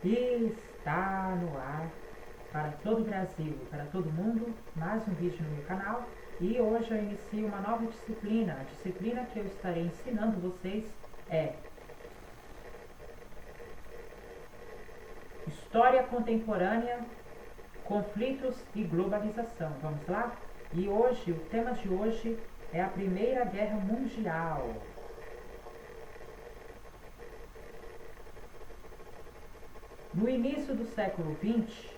Está no ar para todo o Brasil e para todo mundo, mais um vídeo no meu canal. E hoje eu inicio uma nova disciplina. A disciplina que eu estarei ensinando vocês é História Contemporânea, Conflitos e Globalização. Vamos lá? E hoje, o tema de hoje é a Primeira Guerra Mundial. No início do século XX,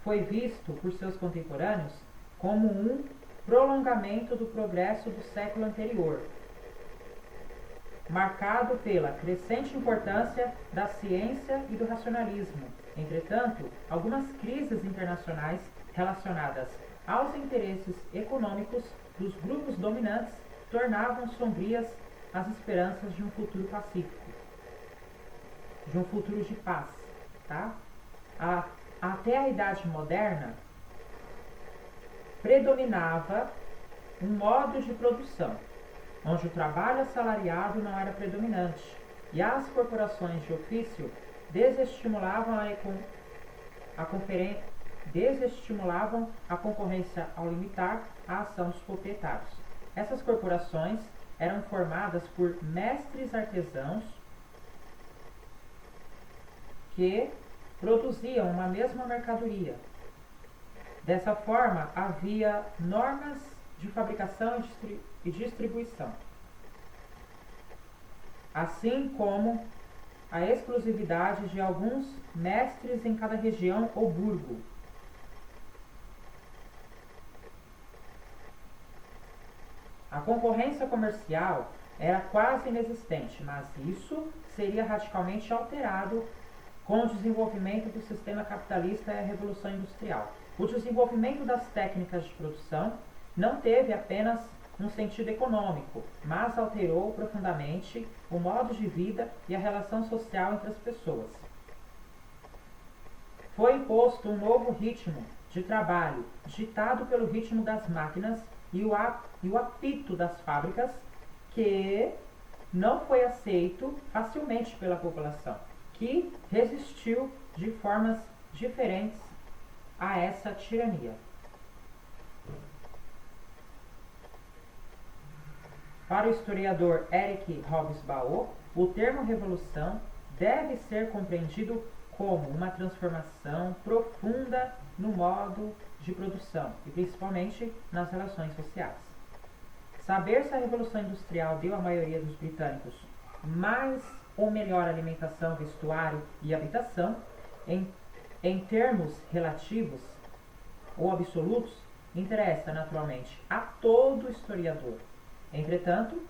foi visto por seus contemporâneos como um prolongamento do progresso do século anterior, marcado pela crescente importância da ciência e do racionalismo. Entretanto, algumas crises internacionais relacionadas aos interesses econômicos dos grupos dominantes tornavam sombrias as esperanças de um futuro pacífico, de um futuro de paz, tá? Até a Idade Moderna, predominava um modo de produção, onde o trabalho assalariado não era predominante, e as corporações de ofício desestimulavam a concorrência ao limitar a ação dos proprietários. Essas corporações eram formadas por mestres artesãos que produziam uma mesma mercadoria. Dessa forma, havia normas de fabricação e distribuição, assim como a exclusividade de alguns mestres em cada região ou burgo. A concorrência comercial era quase inexistente, mas isso seria radicalmente alterado com o desenvolvimento do sistema capitalista e a Revolução Industrial. O desenvolvimento das técnicas de produção não teve apenas um sentido econômico, mas alterou profundamente o modo de vida e a relação social entre as pessoas. Foi imposto um novo ritmo de trabalho, ditado pelo ritmo das máquinas e o apito das fábricas, que não foi aceito facilmente pela população, que resistiu de formas diferentes a essa tirania. Para o historiador Eric Hobsbawm, o termo revolução deve ser compreendido como uma transformação profunda no modo de produção e principalmente nas relações sociais. Saber se a Revolução Industrial deu à maioria dos britânicos mais ou melhor alimentação, vestuário e habitação, em termos relativos ou absolutos, interessa naturalmente a todo historiador. Entretanto,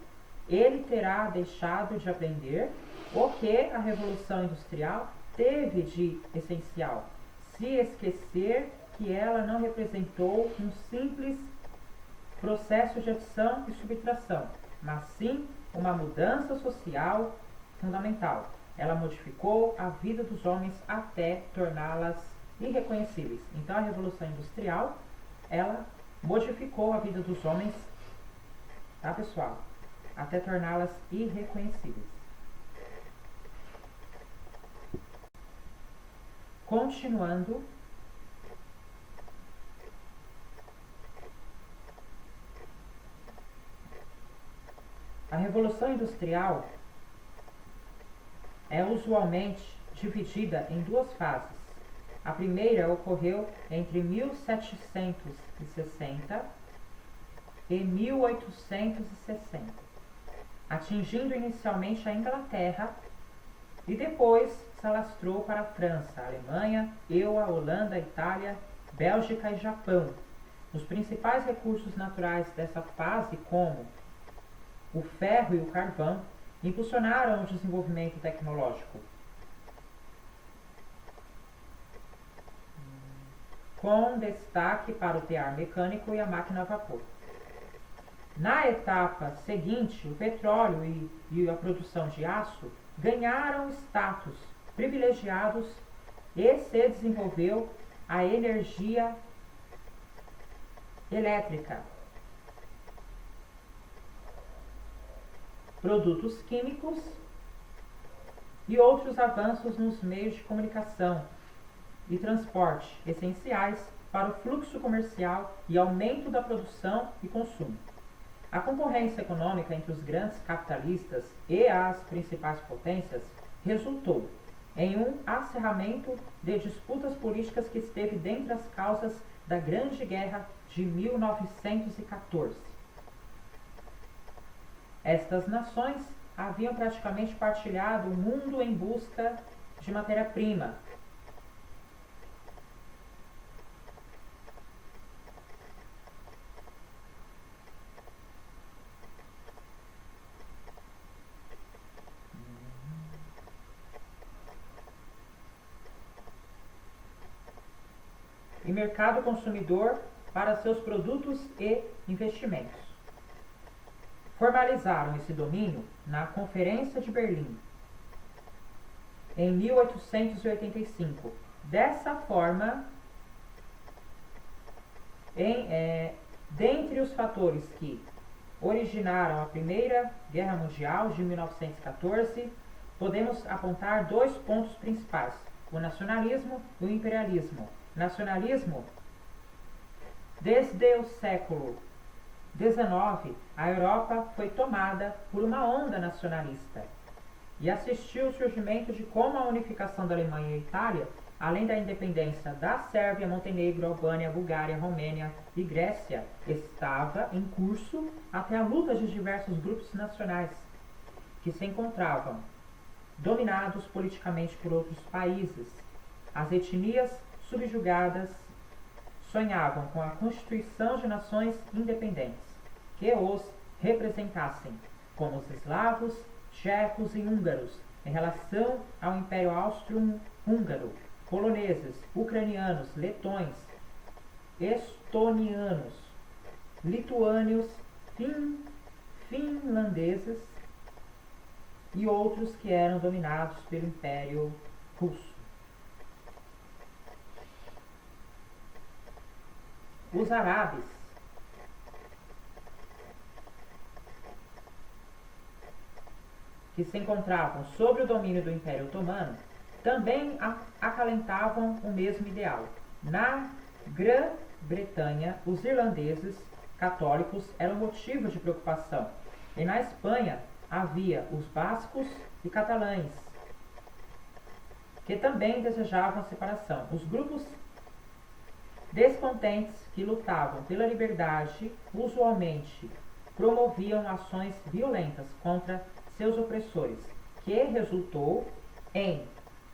ele terá deixado de aprender o que a Revolução Industrial teve de essencial, se esquecer que ela não representou um simples processo de adição e subtração, mas sim uma mudança social fundamental. Ela modificou a vida dos homens até torná-las irreconhecíveis. Então, a Revolução Industrial, ela modificou a vida dos homens, tá, pessoal? Até torná-las irreconhecíveis. Continuando, a Revolução Industrial é usualmente dividida em duas fases. A primeira ocorreu entre 1760 e 1860, atingindo inicialmente a Inglaterra e depois se alastrou para a França, a Alemanha, EUA, Holanda, Itália, Bélgica e Japão. Os principais recursos naturais dessa fase, como o ferro e o carvão, impulsionaram o desenvolvimento tecnológico, com destaque para o tear mecânico e a máquina a vapor. Na etapa seguinte, o petróleo e a produção de aço ganharam status privilegiados e se desenvolveu a energia elétrica, produtos químicos e outros avanços nos meios de comunicação e transporte, essenciais para o fluxo comercial e aumento da produção e consumo. A concorrência econômica entre os grandes capitalistas e as principais potências resultou em um acerramento de disputas políticas que esteve dentre as causas da Grande Guerra de 1914. Estas nações haviam praticamente partilhado o mundo em busca de matéria-prima. E mercado consumidor para seus produtos e investimentos. Formalizaram esse domínio na Conferência de Berlim, em 1885. Dessa forma, dentre os fatores que originaram a Primeira Guerra Mundial de 1914, podemos apontar dois pontos principais: o nacionalismo e o imperialismo. Nacionalismo. Desde o século XIX, a Europa foi tomada por uma onda nacionalista e assistiu ao surgimento de como a unificação da Alemanha e Itália, além da independência da Sérvia, Montenegro, Albânia, Bulgária, Romênia e Grécia, estava em curso até a luta de diversos grupos nacionais que se encontravam dominados politicamente por outros países. As etnias subjugadas sonhavam com a constituição de nações independentes, que os representassem, como os eslavos, tchecos e húngaros, em relação ao Império Austro-Húngaro, poloneses, ucranianos, letões, estonianos, lituânios, finlandeses e outros que eram dominados pelo Império Russo. Os árabes que se encontravam sob o domínio do Império Otomano também acalentavam o mesmo ideal. Na Grã-Bretanha, os irlandeses católicos eram motivo de preocupação, e na Espanha havia os bascos e catalães, que também desejavam a separação. Os grupos descontentes que lutavam pela liberdade usualmente promoviam ações violentas contra seus opressores, que resultou em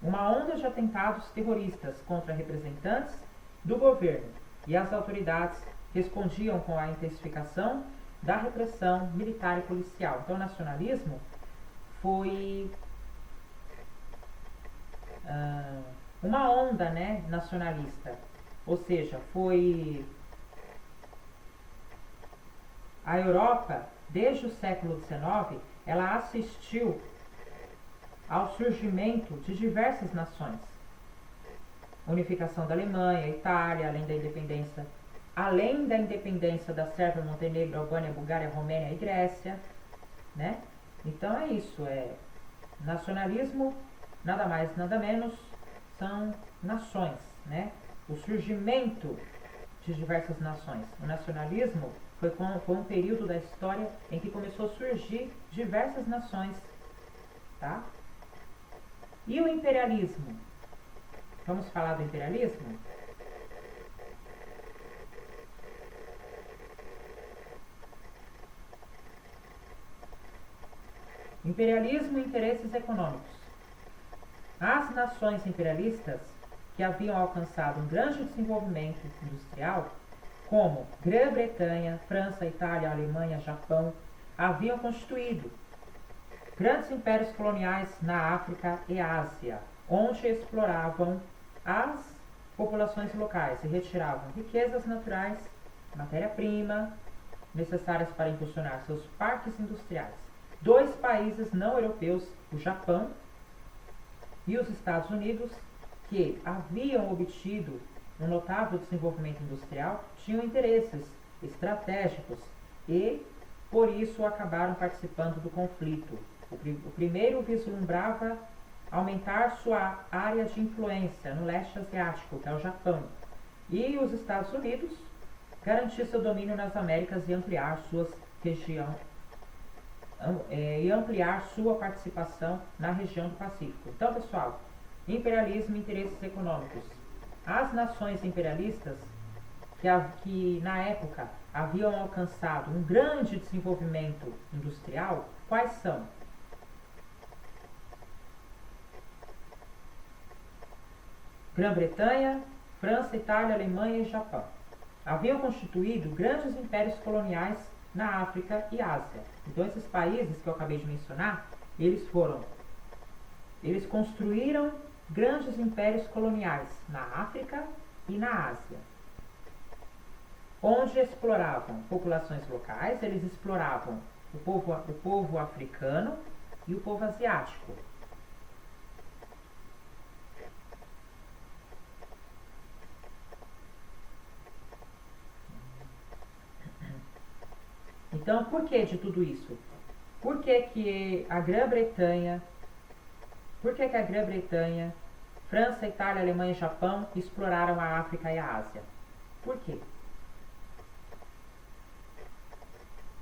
uma onda de atentados terroristas contra representantes do governo, e as autoridades respondiam com a intensificação da repressão militar e policial. Então, o nacionalismo foi uma onda, nacionalista. Ou seja, foi a Europa, desde o século XIX, ela assistiu ao surgimento de diversas nações. Unificação da Alemanha, Itália, além da independência da Sérvia, Montenegro, Albânia, Bulgária, Romênia e Grécia, né? Então é isso, nacionalismo, nada mais, nada menos, são nações, né? O surgimento de diversas nações. O nacionalismo foi um período da história em que começou a surgir diversas nações, tá? E o imperialismo? Vamos falar do imperialismo? Imperialismo e interesses econômicos. As nações imperialistas que haviam alcançado um grande desenvolvimento industrial, como Grã-Bretanha, França, Itália, Alemanha, Japão, haviam constituído grandes impérios coloniais na África e Ásia, onde exploravam as populações locais e retiravam riquezas naturais, matéria-prima, necessárias para impulsionar seus parques industriais. Dois países não europeus, o Japão e os Estados Unidos, que haviam obtido um notável desenvolvimento industrial, tinham interesses estratégicos e, por isso, acabaram participando do conflito. O primeiro vislumbrava aumentar sua área de influência no leste asiático, que é o Japão, e os Estados Unidos garantir seu domínio nas Américas e ampliar sua participação na região do Pacífico. Então, pessoal, imperialismo e interesses econômicos. As nações imperialistas que na época haviam alcançado um grande desenvolvimento industrial, quais são? Grã-Bretanha, França, Itália, Alemanha e Japão. Haviam constituído grandes impérios coloniais na África e Ásia. Então, esses países que eu acabei de mencionar, eles construíram grandes impérios coloniais na África e na Ásia, onde exploravam populações locais. Eles exploravam o povo africano e o povo asiático. Então, por que de tudo isso? Por que a Grã-Bretanha, França, Itália, Alemanha e Japão exploraram a África e a Ásia? Por quê?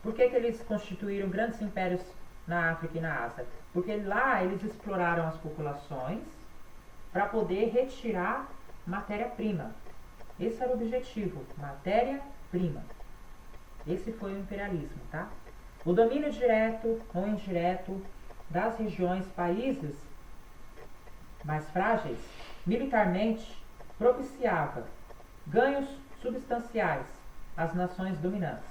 Por que eles constituíram grandes impérios na África e na Ásia? Porque lá eles exploraram as populações para poder retirar matéria-prima. Esse era o objetivo, matéria-prima. Esse foi o imperialismo, tá? O domínio direto ou indireto das regiões, países mais frágeis, militarmente, propiciava ganhos substanciais às nações dominantes.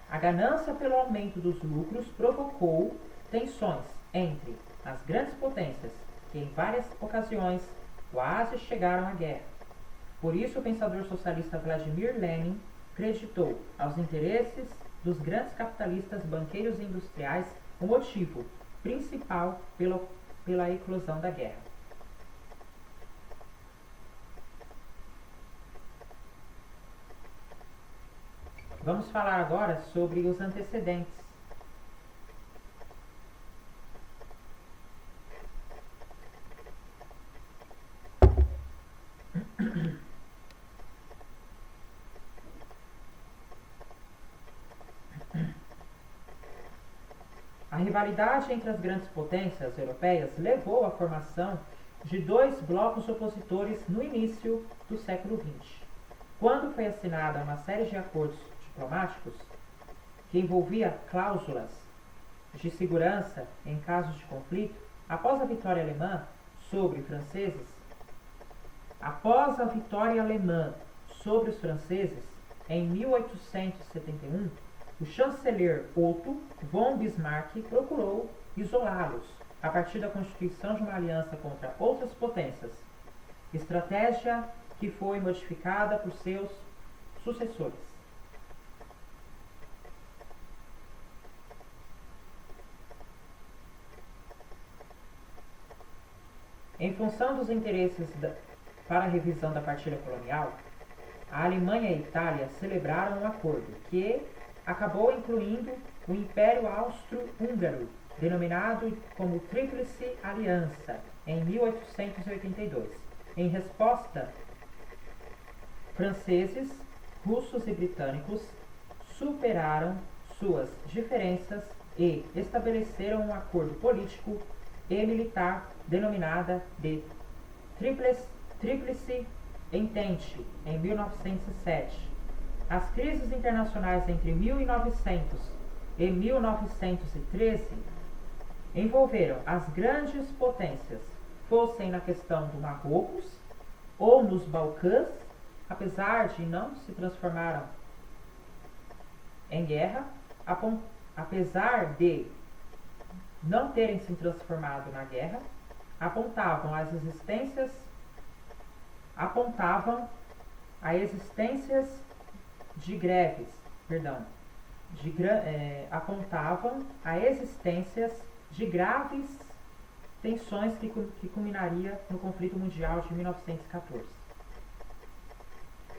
A ganância pelo aumento dos lucros provocou tensões entre as grandes potências, que em várias ocasiões quase chegaram à guerra. Por isso, o pensador socialista Vladimir Lenin acreditou aos interesses dos grandes capitalistas, banqueiros e industriais o motivo principal pela eclosão da guerra. Vamos falar agora sobre os antecedentes. A rivalidade entre as grandes potências europeias levou à formação de dois blocos opositores no início do século XX. Quando foi assinada uma série de acordos diplomáticos que envolvia cláusulas de segurança em casos de conflito, após a vitória alemã sobre os franceses em 1871, o chanceler Otto von Bismarck procurou isolá-los a partir da constituição de uma aliança contra outras potências, estratégia que foi modificada por seus sucessores. Em função dos interesses para a revisão da partilha colonial, a Alemanha e a Itália celebraram um acordo que acabou incluindo o Império Austro-Húngaro, denominado como Tríplice Aliança, em 1882. Em resposta, franceses, russos e britânicos superaram suas diferenças e estabeleceram um acordo político e militar denominada de Tríplice Entente, em 1907. As crises internacionais entre 1900 e 1913 envolveram as grandes potências, fossem na questão do Marrocos ou nos Balcãs, apesar de não se transformaram em guerra, apesar de não terem se transformado na guerra, apontavam a existências de greves, apontavam a existências de graves tensões que culminaria no conflito mundial de 1914.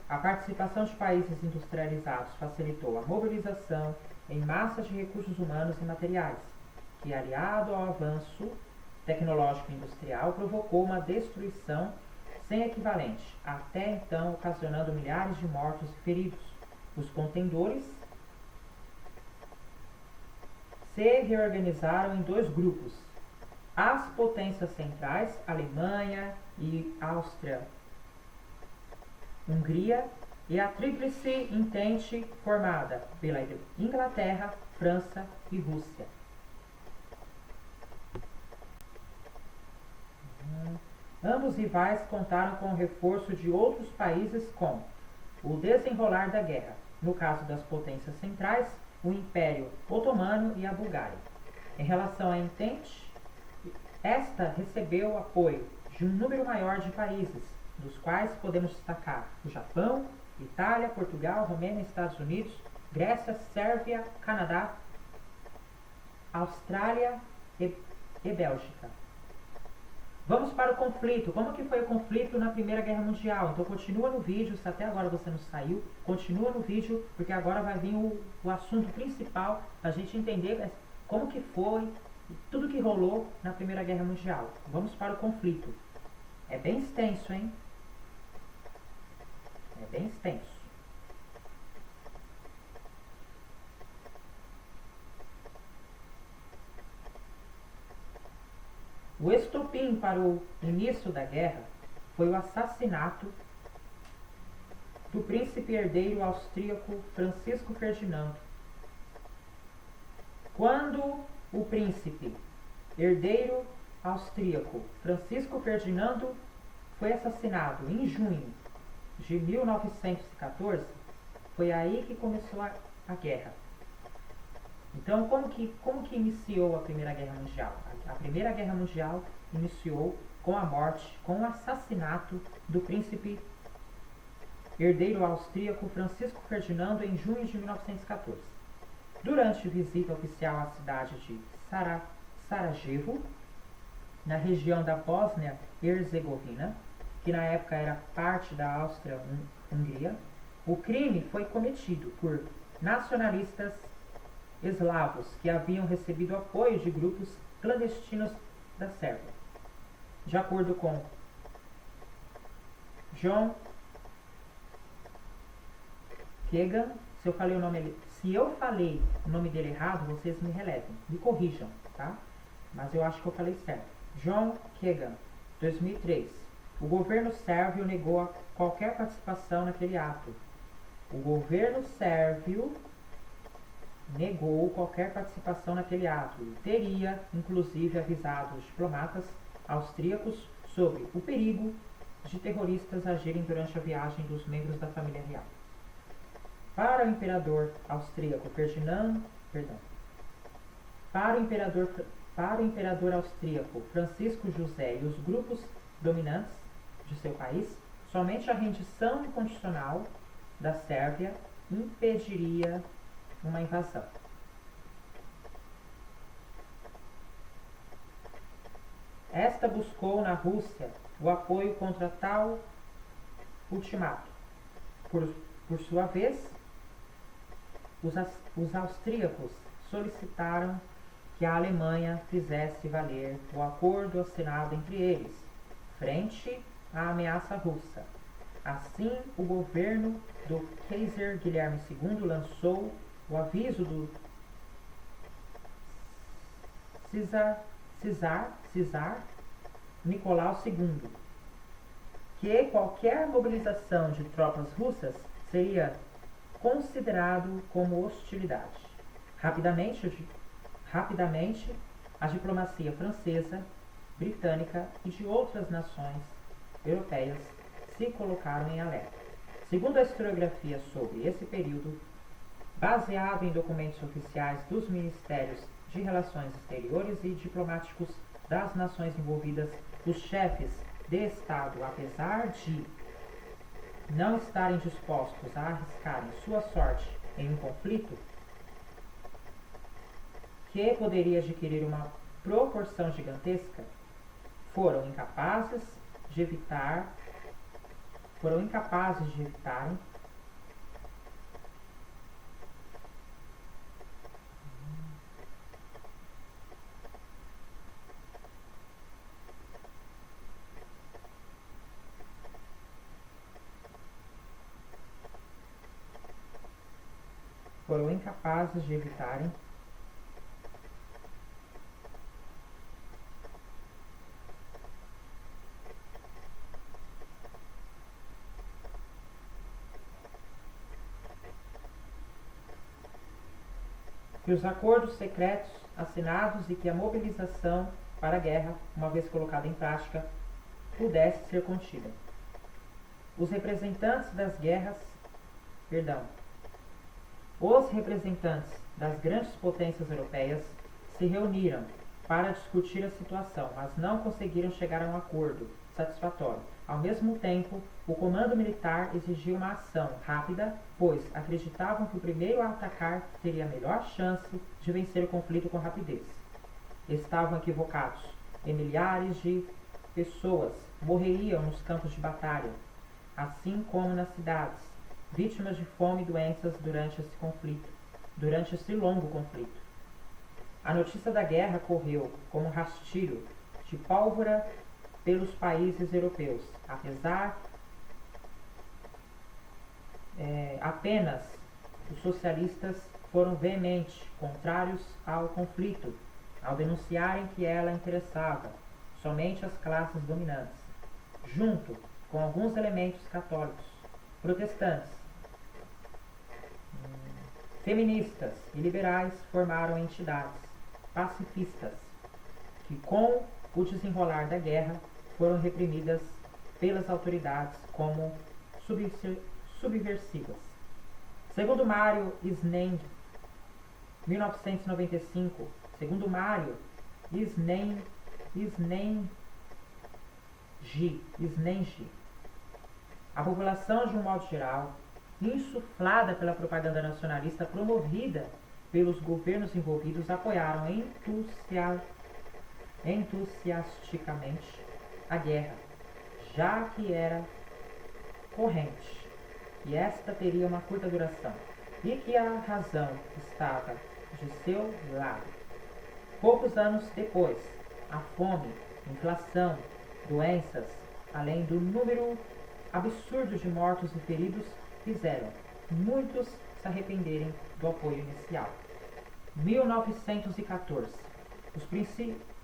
A participação de países industrializados facilitou a mobilização em massa de recursos humanos e materiais, que, aliado ao avanço tecnológico e industrial provocou uma destruição sem equivalente, até então ocasionando milhares de mortos e feridos. Os contendores se reorganizaram em dois grupos: as potências centrais, Alemanha e Áustria-Hungria, e a tríplice entente formada pela Inglaterra, França e Rússia. Ambos rivais contaram com o reforço de outros países com o desenrolar da guerra. No caso das potências centrais, o Império Otomano e a Bulgária. Em relação à Entente, esta recebeu o apoio de um número maior de países, dos quais podemos destacar o Japão, Itália, Portugal, Romênia, Estados Unidos, Grécia, Sérvia, Canadá, Austrália e Bélgica. Vamos para o conflito. Como que foi o conflito na Primeira Guerra Mundial? Então continua no vídeo, se até agora você não saiu, continua no vídeo, porque agora vai vir o assunto principal, para a gente entender como que foi, tudo que rolou na Primeira Guerra Mundial. Vamos para o conflito. É bem extenso, hein? É bem extenso. O estopim para o início da guerra foi o assassinato do príncipe herdeiro austríaco Francisco Ferdinando. Quando o príncipe herdeiro austríaco Francisco Ferdinando foi assassinado em junho de 1914, foi aí que começou a guerra. Então, como que iniciou a Primeira Guerra Mundial? A Primeira Guerra Mundial iniciou com a morte, com o assassinato do príncipe herdeiro austríaco Francisco Ferdinando em junho de 1914. Durante visita oficial à cidade de Sarajevo, na região da Bósnia-Herzegovina, que na época era parte da Áustria-Hungria, o crime foi cometido por nacionalistas eslavos que haviam recebido apoio de grupos clandestinos da Sérvia. De acordo com John Kagan, se eu falei o nome dele errado, vocês me relevem, me corrijam, tá? Mas eu acho que eu falei certo. John Kagan, 2003. O governo sérvio negou qualquer participação naquele ato. O governo sérvio negou qualquer participação naquele ato e teria, inclusive, avisado os diplomatas austríacos sobre o perigo de terroristas agirem durante a viagem dos membros da família real. Para o imperador austríaco para o imperador austríaco Francisco José e os grupos dominantes de seu país, somente a rendição incondicional da Sérvia impediria uma invasão. Esta buscou na Rússia o apoio contra tal ultimato. Por sua vez, os austríacos solicitaram que a Alemanha fizesse valer o acordo assinado entre eles, frente à ameaça russa. Assim, o governo do Kaiser Guilherme II lançou o aviso do Czar Nicolau II, que qualquer mobilização de tropas russas seria considerado como hostilidade. Rapidamente, a diplomacia francesa, britânica e de outras nações europeias se colocaram em alerta. Segundo a historiografia sobre esse período, baseado em documentos oficiais dos Ministérios de Relações Exteriores e diplomáticos das nações envolvidas, os chefes de Estado, apesar de não estarem dispostos a arriscarem sua sorte em um conflito que poderia adquirir uma proporção gigantesca, foram incapazes de evitarem foram incapazes de evitarem que os acordos secretos assinados e que a mobilização para a guerra, uma vez colocada em prática, pudesse ser contida. Os representantes das grandes potências europeias se reuniram para discutir a situação, mas não conseguiram chegar a um acordo satisfatório. Ao mesmo tempo, o comando militar exigia uma ação rápida, pois acreditavam que o primeiro a atacar teria a melhor chance de vencer o conflito com rapidez. Estavam equivocados, e milhares de pessoas morreriam nos campos de batalha, assim como nas cidades, vítimas de fome e doenças durante esse longo conflito. A notícia da guerra correu como um rastilho de pólvora pelos países europeus. Apenas os socialistas foram veemente contrários ao conflito, ao denunciarem que ela interessava somente as classes dominantes, junto com alguns elementos católicos, protestantes, feministas e liberais formaram entidades pacifistas que, com o desenrolar da guerra, foram reprimidas pelas autoridades como subversivas. Segundo Mário Sneng, 1995, a população, de um modo geral, insuflada pela propaganda nacionalista promovida pelos governos envolvidos, apoiaram entusiasticamente a guerra, já que era corrente, e esta teria uma curta duração, e que a razão estava de seu lado. Poucos anos depois, a fome, inflação, doenças, além do número absurdo de mortos e feridos, fizeram muitos se arrependerem do apoio inicial. 1914.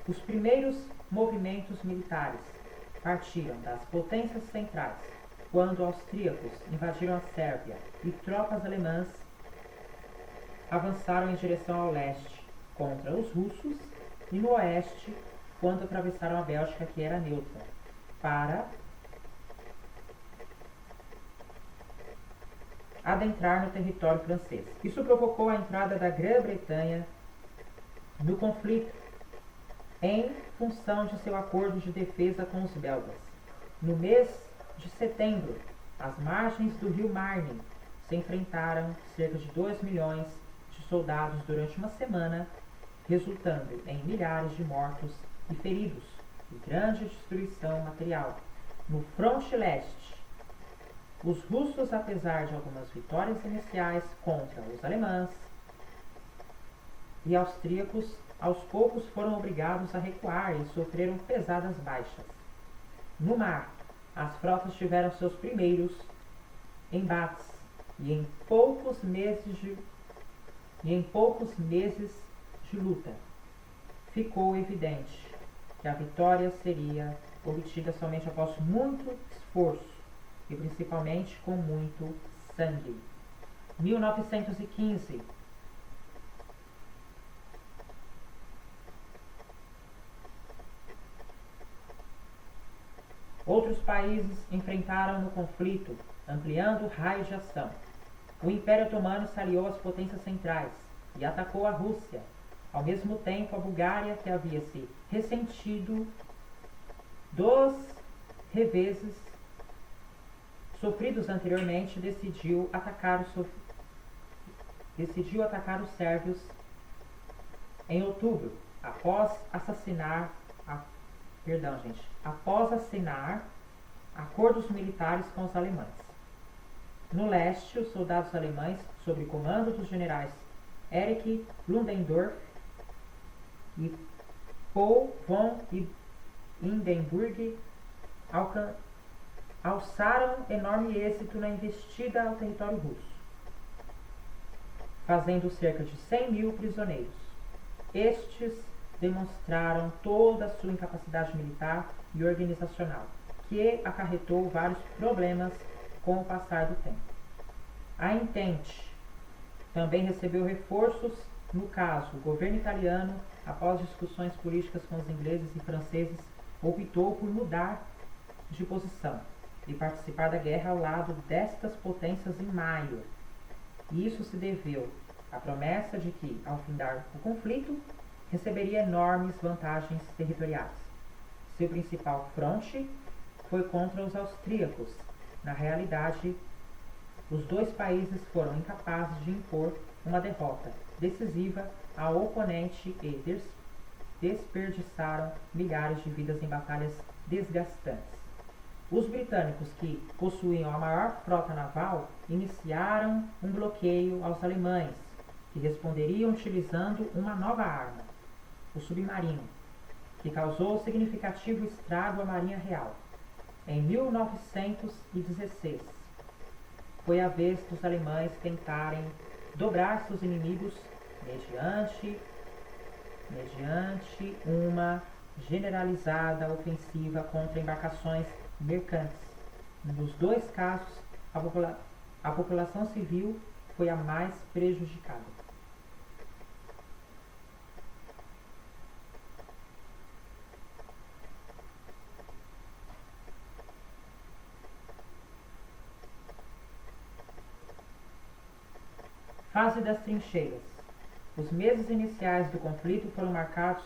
Os primeiros movimentos militares partiram das potências centrais, quando austríacos invadiram a Sérvia e tropas alemãs avançaram em direção ao leste contra os russos, e no oeste, quando atravessaram a Bélgica, que era neutra, para adentrar no território francês. Isso provocou a entrada da Grã-Bretanha no conflito, em função de seu acordo de defesa com os belgas. No mês de setembro, às margens do rio Marne, se enfrentaram cerca de 2 milhões de soldados durante uma semana, resultando em milhares de mortos e feridos e grande destruição material. No fronte leste, os russos, apesar de algumas vitórias iniciais contra os alemães e austríacos, aos poucos foram obrigados a recuar e sofreram pesadas baixas. No mar, as frotas tiveram seus primeiros embates e em poucos meses de luta ficou evidente que a vitória seria obtida somente após muito esforço e principalmente com muito sangue. 1915. Outros países enfrentaram no conflito, ampliando o raio de ação. O Império Otomano se aliou às potências centrais e atacou a Rússia. Ao mesmo tempo, a Bulgária, que havia se ressentido dos reveses sofridos anteriormente, decidiu atacar os sérvios em outubro, após assinar acordos militares com os alemães. No leste, os soldados alemães, sob comando dos generais Erich Ludendorff e Paul von Hindenburg, alçaram enorme êxito na investida ao território russo. fazendo cerca de 100.000 prisioneiros. Estes demonstraram toda a sua incapacidade militar e organizacional, que acarretou vários problemas com o passar do tempo. A Entente também recebeu reforços. No caso, o governo italiano, após discussões políticas com os ingleses e franceses, optou por mudar de posição e participar da guerra ao lado destas potências em maio. Isso se deveu à promessa de que, ao findar o conflito, receberia enormes vantagens territoriais. Seu principal fronte foi contra os austríacos. Na realidade, os dois países foram incapazes de impor uma derrota decisiva ao oponente e desperdiçaram milhares de vidas em batalhas desgastantes. Os britânicos, que possuíam a maior frota naval, iniciaram um bloqueio aos alemães, que responderiam utilizando uma nova arma, o submarino, que causou significativo estrago à Marinha Real. Em 1916, foi a vez dos alemães tentarem dobrar seus inimigos mediante uma generalizada ofensiva contra embarcações mercantes. Nos dois casos, a população civil foi a mais prejudicada. Fase das trincheiras. Os meses iniciais do conflito foram marcados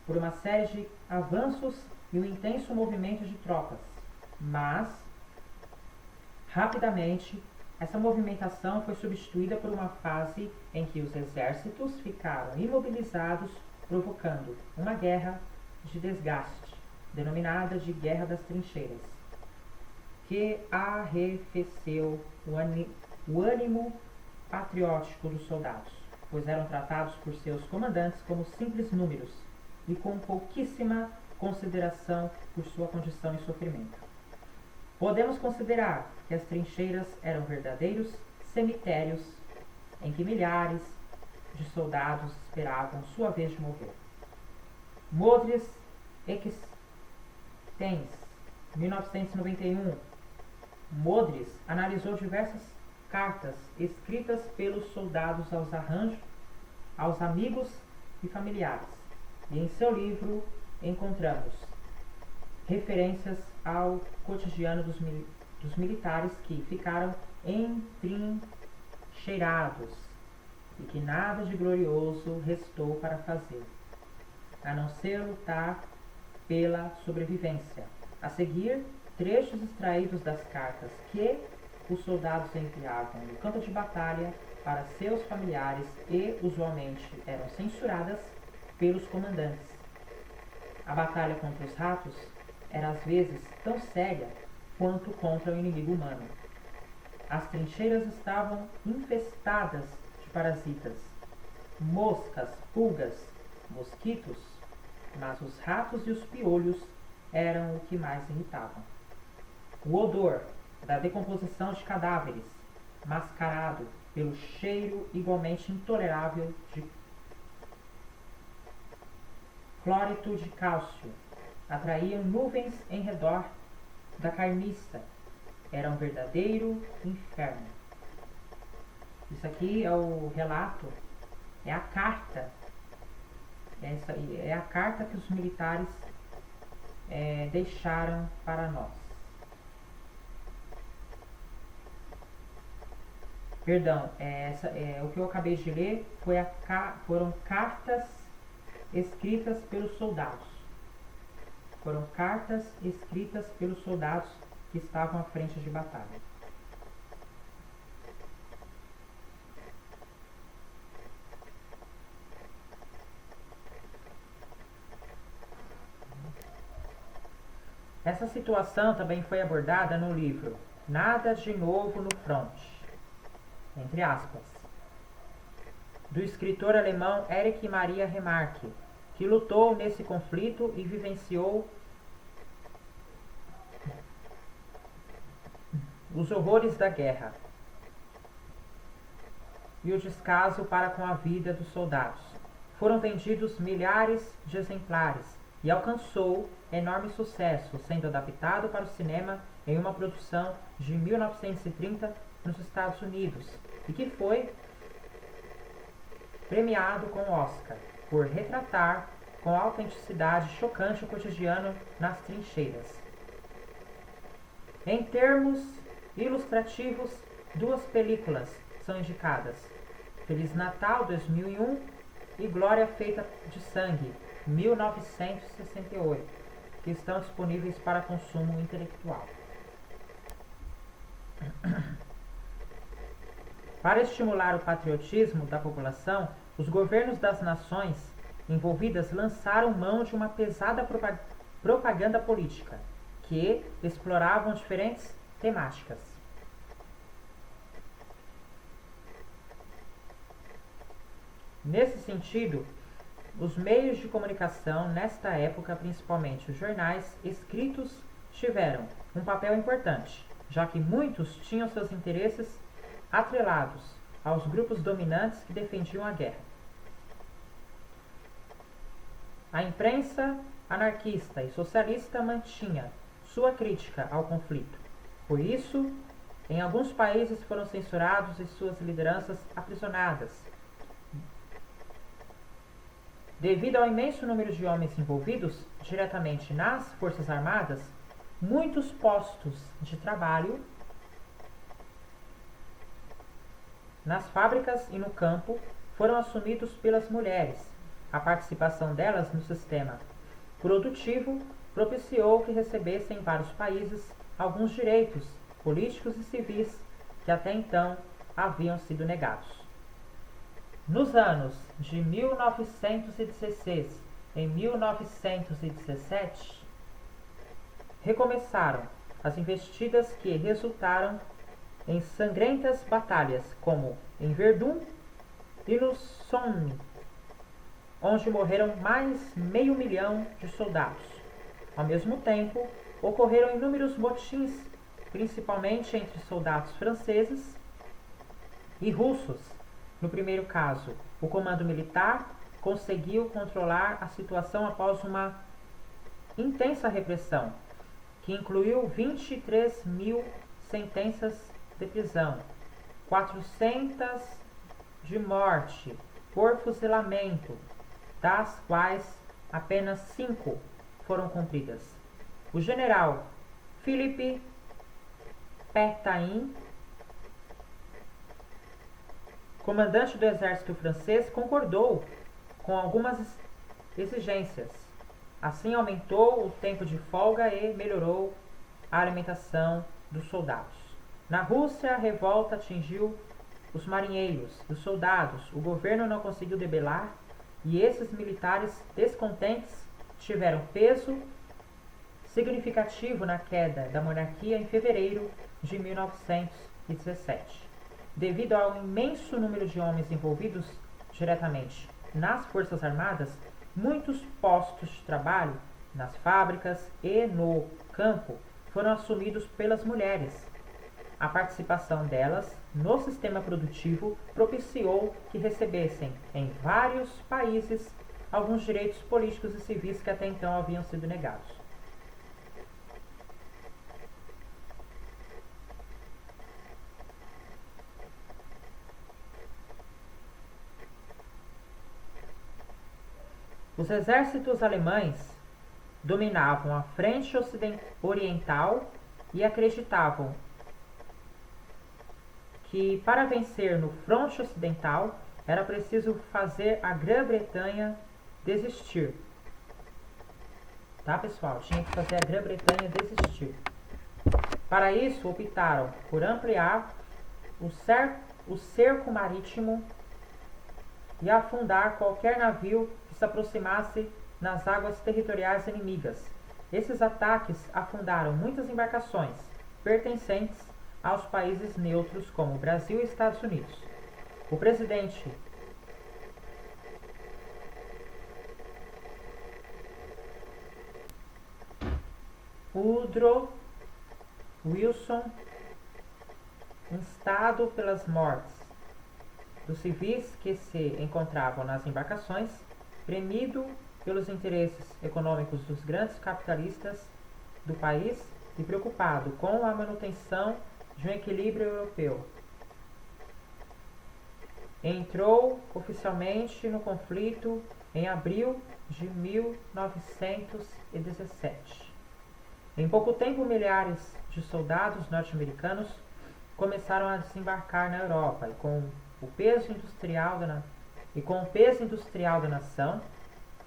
por uma série de avanços e um intenso movimento de tropas, mas, rapidamente, essa movimentação foi substituída por uma fase em que os exércitos ficaram imobilizados, provocando uma guerra de desgaste, denominada de Guerra das Trincheiras, que arrefeceu o ânimo patriótico dos soldados, pois eram tratados por seus comandantes como simples números e com pouquíssima consideração por sua condição e sofrimento. Podemos considerar que as trincheiras eram verdadeiros cemitérios em que milhares de soldados esperavam sua vez de morrer. Modris Extens, 1991. Modris analisou diversas cartas escritas pelos soldados aos amigos e familiares, e em seu livro encontramos referências ao cotidiano dos militares que ficaram entrincheirados e que nada de glorioso restou para fazer, a não ser lutar pela sobrevivência. A seguir, trechos extraídos das cartas que os soldados enviavam no campo de batalha para seus familiares e usualmente eram censuradas pelos comandantes. A batalha contra os ratos era às vezes tão séria quanto contra o inimigo humano. As trincheiras estavam infestadas de parasitas, moscas, pulgas, mosquitos, mas os ratos e os piolhos eram o que mais irritavam. O odor da decomposição de cadáveres, mascarado pelo cheiro igualmente intolerável de clóreto de cálcio, atraíam nuvens em redor da carniça. Era um verdadeiro inferno. Isso aqui é o relato, é a carta. Essa é a carta que os militares deixaram para nós. Perdão, o que eu acabei de ler foram cartas escritas pelos soldados. Foram cartas escritas pelos soldados que estavam à frente de batalha. Essa situação também foi abordada no livro Nada de Novo no Fronte, entre aspas, do escritor alemão Erich Maria Remarque, que lutou nesse conflito e vivenciou os horrores da guerra. e o descaso para com a vida dos soldados. Foram vendidos milhares de exemplares e alcançou enorme sucesso, sendo adaptado para o cinema em uma produção de 1930 nos Estados Unidos e que foi premiado com o Oscar por retratar com autenticidade chocante o cotidiano nas trincheiras. Em termos ilustrativos, duas películas são indicadas: Feliz Natal 2001 e Glória Feita de Sangue 1968, que estão disponíveis para consumo intelectual. Para estimular o patriotismo da população, os governos das nações envolvidas lançaram mão de uma pesada propaganda política, que exploravam diferentes temáticas. Nesse sentido, os meios de comunicação, nesta época, principalmente os jornais escritos, tiveram um papel importante, já que muitos tinham seus interesses atrelados aos grupos dominantes que defendiam a guerra. A imprensa anarquista e socialista mantinha sua crítica ao conflito. Por isso, em alguns países foram censurados e suas lideranças aprisionadas. Devido ao imenso número de homens envolvidos diretamente nas Forças Armadas, muitos postos de trabalho nas fábricas e no campo foram assumidos pelas mulheres. A participação delas no sistema produtivo propiciou que recebessem em vários países alguns direitos políticos e civis que até então haviam sido negados. Nos anos de 1916 e 1917, recomeçaram as investidas que resultaram em sangrentas batalhas, como em Verdun e no Somme, onde morreram mais meio milhão de soldados. Ao mesmo tempo, ocorreram inúmeros motins, principalmente entre soldados franceses e russos. No primeiro caso, o comando militar conseguiu controlar a situação após uma intensa repressão, que incluiu 23 mil sentenças de prisão, 400 de morte por fuzilamento, das quais apenas 5 foram cumpridas. O general Philippe Pétain, comandante do exército francês, concordou com algumas exigências. Assim, aumentou o tempo de folga e melhorou a alimentação dos soldados. Na Rússia, a revolta atingiu os marinheiros e os soldados. O governo não conseguiu debelar e esses militares descontentes tiveram peso significativo na queda da monarquia em fevereiro de 1917. Devido ao imenso número de homens envolvidos diretamente nas Forças Armadas, muitos postos de trabalho nas fábricas e no campo foram assumidos pelas mulheres. A participação delas no sistema produtivo propiciou que recebessem, em vários países, alguns direitos políticos e civis que até então haviam sido negados. Os exércitos alemães dominavam a frente oriental e acreditavam que para vencer no fronte ocidental era preciso fazer a Grã-Bretanha desistir. Tá, pessoal? Tinha que fazer a Grã-Bretanha desistir. Para isso, optaram por ampliar o cerco marítimo e afundar qualquer navio que se aproximasse nas águas territoriais inimigas. Esses ataques afundaram muitas embarcações pertencentes aos países neutros como Brasil e Estados Unidos. O presidente Woodrow Wilson, instado pelas mortes dos civis que se encontravam nas embarcações, premido pelos interesses econômicos dos grandes capitalistas do país e preocupado com a manutenção de um equilíbrio europeu. Entrou oficialmente no conflito em abril de 1917. Em pouco tempo, milhares de soldados norte-americanos começaram a desembarcar na Europa e com o peso industrial da nação,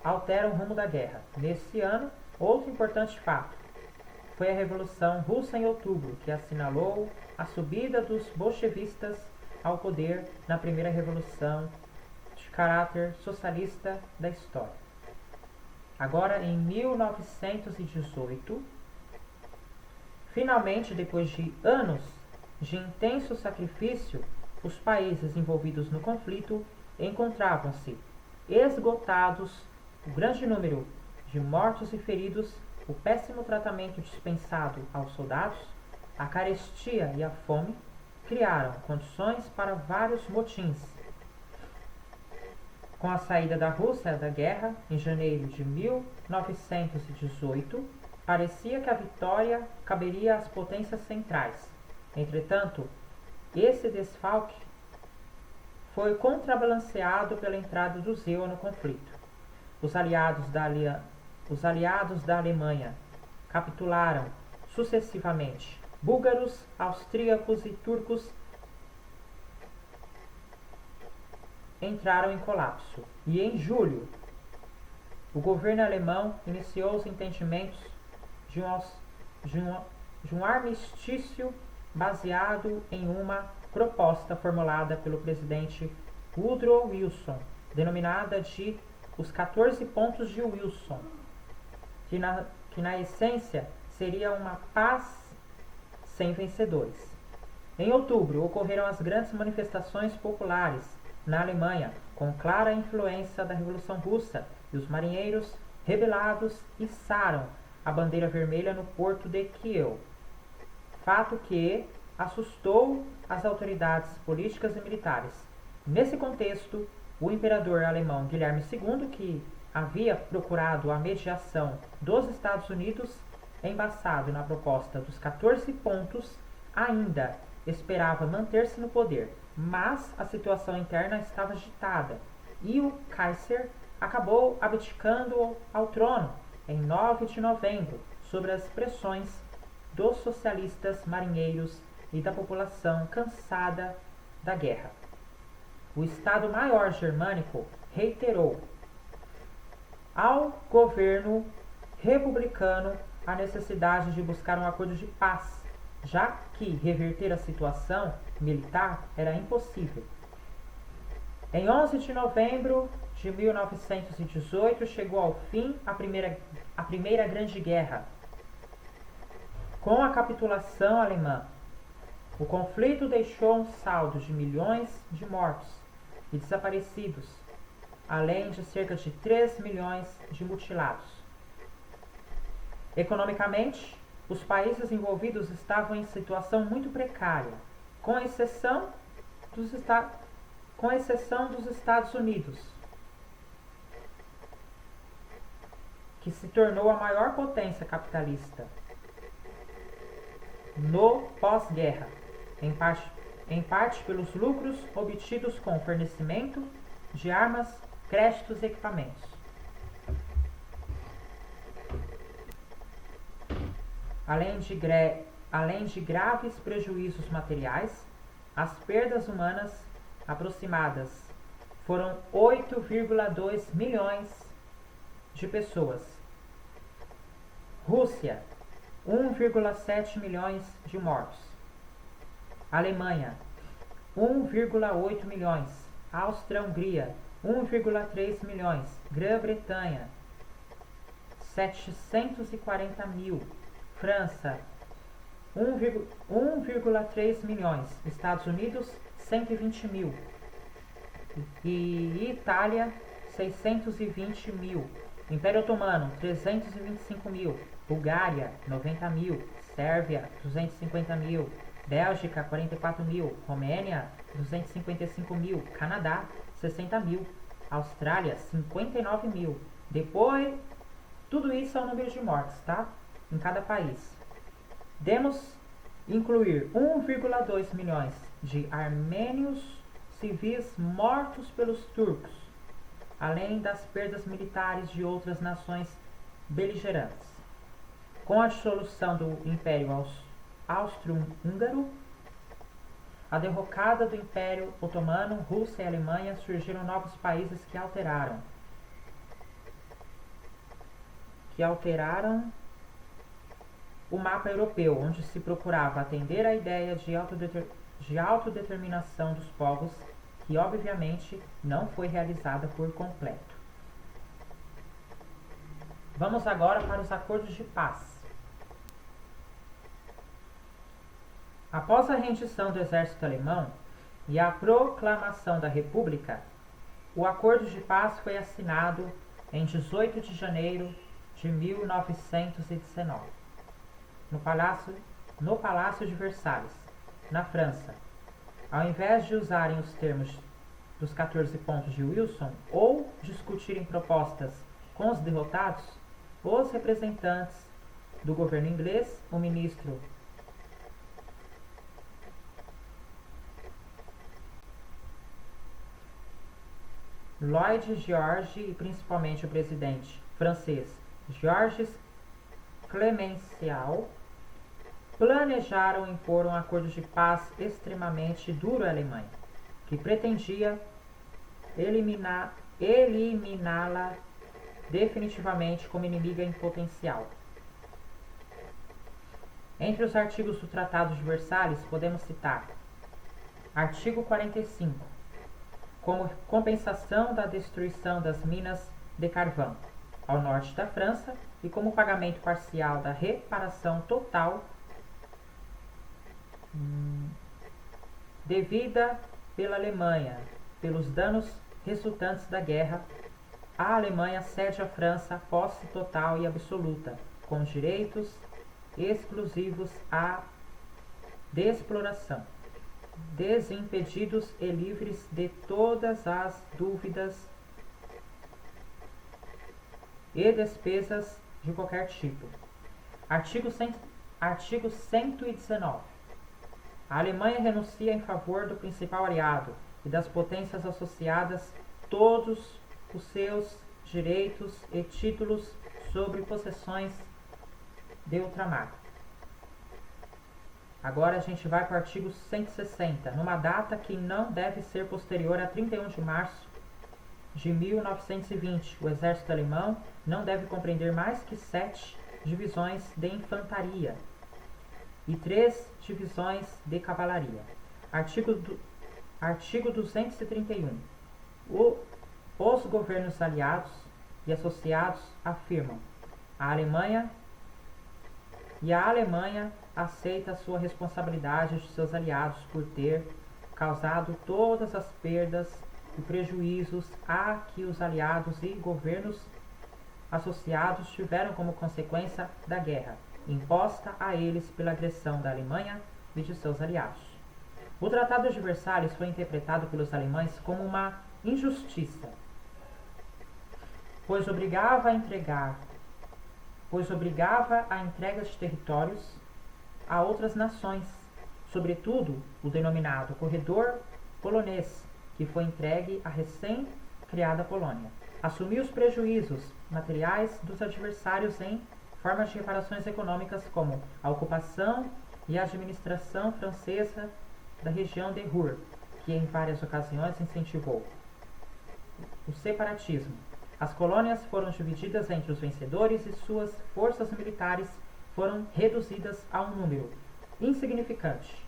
alteram o rumo da guerra. Nesse ano, outro importante fato foi a Revolução Russa em outubro, que assinalou a subida dos bolchevistas ao poder na primeira revolução de caráter socialista da história. Agora, em 1918, finalmente, depois de anos de intenso sacrifício, os países envolvidos no conflito encontravam-se esgotados. O grande número de mortos e feridos, o péssimo tratamento dispensado aos soldados, a carestia e a fome criaram condições para vários motins. Com a saída da Rússia da guerra, em janeiro de 1918, parecia que a vitória caberia às potências centrais. Entretanto, esse desfalque foi contrabalanceado pela entrada do ZEU no conflito. Os aliados da Alemanha capitularam sucessivamente. Búlgaros, austríacos e turcos entraram em colapso. E em julho, o governo alemão iniciou os entendimentos de um armistício baseado em uma proposta formulada pelo presidente Woodrow Wilson, denominada de os 14 pontos de Wilson, que na essência seria uma paz sem vencedores. Em outubro, ocorreram as grandes manifestações populares na Alemanha, com clara influência da Revolução Russa, e os marinheiros rebelados içaram a bandeira vermelha no porto de Kiel, fato que assustou as autoridades políticas e militares. Nesse contexto, o imperador alemão Guilherme II, que havia procurado a mediação dos Estados Unidos, embasado na proposta dos 14 pontos, ainda esperava manter-se no poder, mas a situação interna estava agitada e o Kaiser acabou abdicando ao trono em 9 de novembro, sob as pressões dos socialistas marinheiros e da população cansada da guerra. O Estado-Maior germânico reiterou ao governo republicano a necessidade de buscar um acordo de paz, já que reverter a situação militar era impossível. Em 11 de novembro de 1918 chegou ao fim a primeira Grande Guerra. Com a capitulação alemã, o conflito deixou um saldo de milhões de mortos e desaparecidos, além de cerca de 3 milhões de mutilados. Economicamente, os países envolvidos estavam em situação muito precária, com exceção dos Estados Unidos, que se tornou a maior potência capitalista no pós-guerra, em parte pelos lucros obtidos com o fornecimento de armas, créditos e equipamentos. Além de graves prejuízos materiais, as perdas humanas aproximadas foram 8,2 milhões de pessoas. Rússia, 1,7 milhões de mortos. Alemanha, 1,8 milhões. Áustria-Hungria, 1,3 milhões. Grã-Bretanha, 740 mil. França, 1,3 milhões. Estados Unidos, 120 mil. E Itália, 620 mil. Império Otomano, 325 mil. Bulgária, 90 mil. Sérvia, 250 mil. Bélgica, 44 mil. Romênia, 255 mil. Canadá, 60 mil. Austrália, 59 mil. Depois, tudo isso é o número de mortes, tá? Em cada país. Devemos incluir 1,2 milhões de armênios civis mortos pelos turcos, além das perdas militares de outras nações beligerantes. Com a dissolução do Império Austro-Húngaro, a derrocada do Império Otomano, Rússia e Alemanha, surgiram novos países que alteraram o mapa europeu, onde se procurava atender à ideia de autodeterminação dos povos, que obviamente não foi realizada por completo. Vamos agora para os acordos de paz. Após a rendição do exército alemão e a proclamação da República, o acordo de paz foi assinado em 18 de janeiro de 1919, no Palácio de Versalhes, na França. Ao invés de usarem os termos dos 14 pontos de Wilson ou discutirem propostas com os derrotados, os representantes do governo inglês, o ministro Lloyd George e principalmente o presidente francês Georges Clemenceau planejaram impor um acordo de paz extremamente duro à Alemanha, que pretendia eliminá-la definitivamente como inimiga em potencial. Entre os artigos do Tratado de Versalhes podemos citar: artigo 45, como compensação da destruição das minas de carvão ao norte da França e como pagamento parcial da reparação total devida pela Alemanha pelos danos resultantes da guerra, a Alemanha cede à França a posse total e absoluta, com direitos exclusivos de exploração, desimpedidos e livres de todas as dúvidas e despesas de qualquer tipo. Artigo 119. A Alemanha renuncia em favor do principal aliado e das potências associadas todos os seus direitos e títulos sobre possessões de ultramar. Agora a gente vai para o artigo 160, numa data que não deve ser posterior a 31 de março de 1920. O exército alemão não deve compreender mais que 7 divisões de infantaria e 3 divisões de cavalaria. Artigo 231. Os governos aliados e associados afirmam: a Alemanha aceita a sua responsabilidade de seus aliados por ter causado todas as perdas e prejuízos a que os aliados e governos associados tiveram como consequência da guerra imposta a eles pela agressão da Alemanha e de seus aliados. O Tratado de Versalhes foi interpretado pelos alemães como uma injustiça, pois obrigava a entrega de territórios a outras nações, sobretudo o denominado Corredor Polonês, que foi entregue à recém-criada Polônia. Assumiu os prejuízos materiais dos adversários em forma de reparações econômicas, como a ocupação e a administração francesa da região de Ruhr, que em várias ocasiões incentivou o separatismo. As colônias foram divididas entre os vencedores e suas forças militares foram reduzidas a um número insignificante.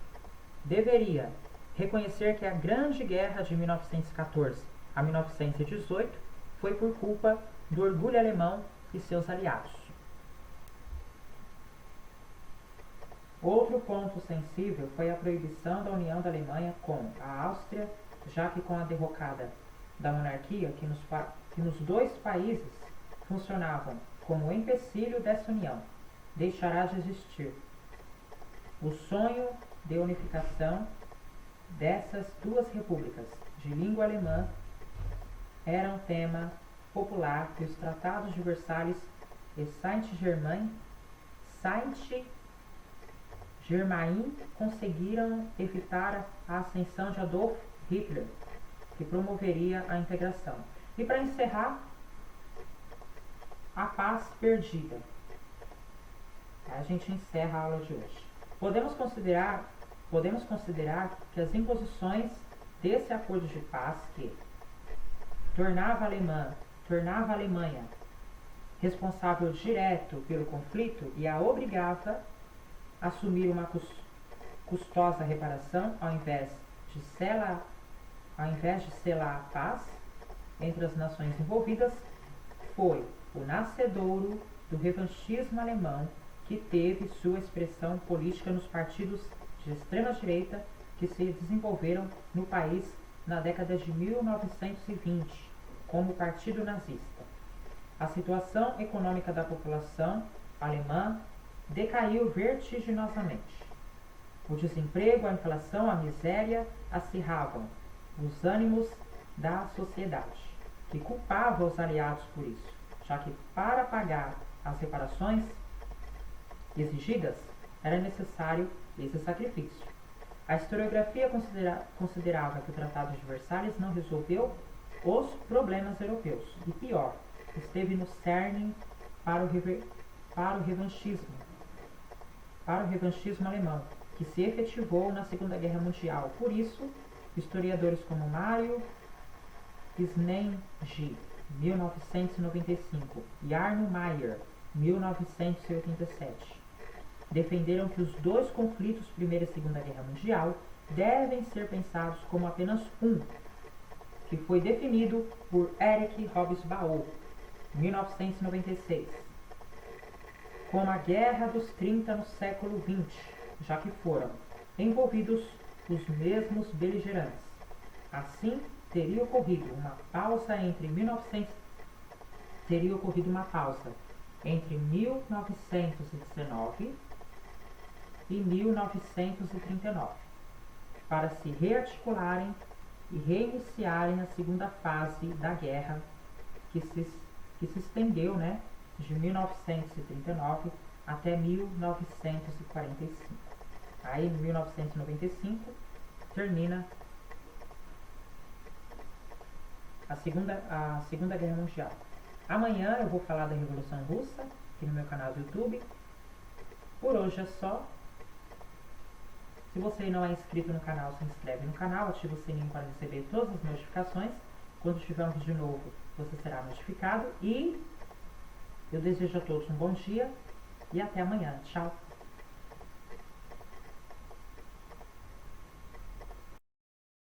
Deveria reconhecer que a Grande Guerra de 1914 a 1918 foi por culpa do orgulho alemão e seus aliados. Outro ponto sensível foi a proibição da união da Alemanha com a Áustria, já que com a derrocada da monarquia, que nos dois países funcionavam como empecilho dessa união, deixará de existir. O sonho de unificação dessas duas repúblicas de língua alemã era um tema popular que os tratados de Versalhes e Saint-Germain conseguiram evitar a ascensão de Adolf Hitler, que promoveria a integração. E para encerrar, a paz perdida. A gente encerra a aula de hoje. Podemos considerar que as imposições desse acordo de paz, que tornava a Alemanha responsável direto pelo conflito e a obrigava a assumir uma custosa reparação ao invés de selar a paz entre as nações envolvidas, foi o nascedouro do revanchismo alemão, que teve sua expressão política nos partidos de extrema-direita que se desenvolveram no país na década de 1920, como o Partido Nazista. A situação econômica da população alemã decaiu vertiginosamente. O desemprego, a inflação, a miséria acirravam os ânimos da sociedade, que culpava os aliados por isso, já que para pagar as reparações exigidas era necessário esse sacrifício. A historiografia considerava que o Tratado de Versalhes não resolveu os problemas europeus, e pior, esteve no cerne para o revanchismo alemão, que se efetivou na Segunda Guerra Mundial. Por isso, historiadores como Mario Snengi, 1995, e Arno Mayer, 1987, defenderam que os dois conflitos, Primeira e Segunda Guerra Mundial, devem ser pensados como apenas um, que foi definido por Erich Hobsbawm, 1996, como a Guerra dos 30 no século XX, já que foram envolvidos os mesmos beligerantes. Assim, teria ocorrido uma pausa entre 1919 e 1939, para se rearticularem e reiniciarem a segunda fase da guerra, que se estendeu, de 1939 até 1945. Aí, em 1995, termina a Segunda Guerra Mundial. Amanhã eu vou falar da Revolução Russa, aqui no meu canal do YouTube. Por hoje é só. Se você não é inscrito no canal, se inscreve no canal, ativa o sininho para receber todas as notificações. Quando tiver um vídeo novo, você será notificado. E eu desejo a todos um bom dia e até amanhã. Tchau!